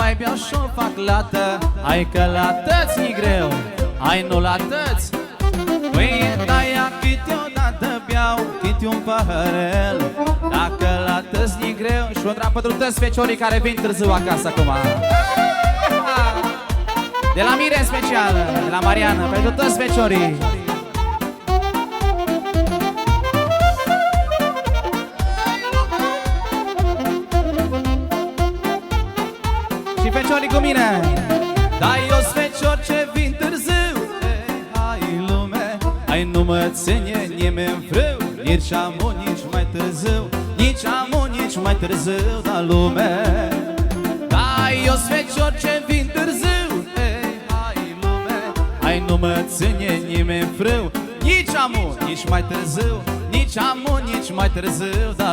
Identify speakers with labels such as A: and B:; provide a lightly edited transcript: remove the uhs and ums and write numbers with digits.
A: mai beau și-o fac lată. Hai că la tăți-i greu, hai nu la tăți. Păi de-aia câteodată beau câte un paharel. Dacă la tăți-i greu. Și o drag pentru toți feciorii care vin târziu acasă acum. De la mine în special, de la Mariana, pentru toți feciorii. Și feciorii cu mine. Da, eu-s fecior ce vin târziu. Hai lume, hai nu mă ține nimeni frâu. Nici amu, nici mai târziu. Nici amu, nici mai târziu, da lume. Da, eu-s fecior ce vin târziu. Hai lume, hai nu mă ține nimeni frâu. Nici amu, nici mai târziu. Nici amu, nici mai târziu, da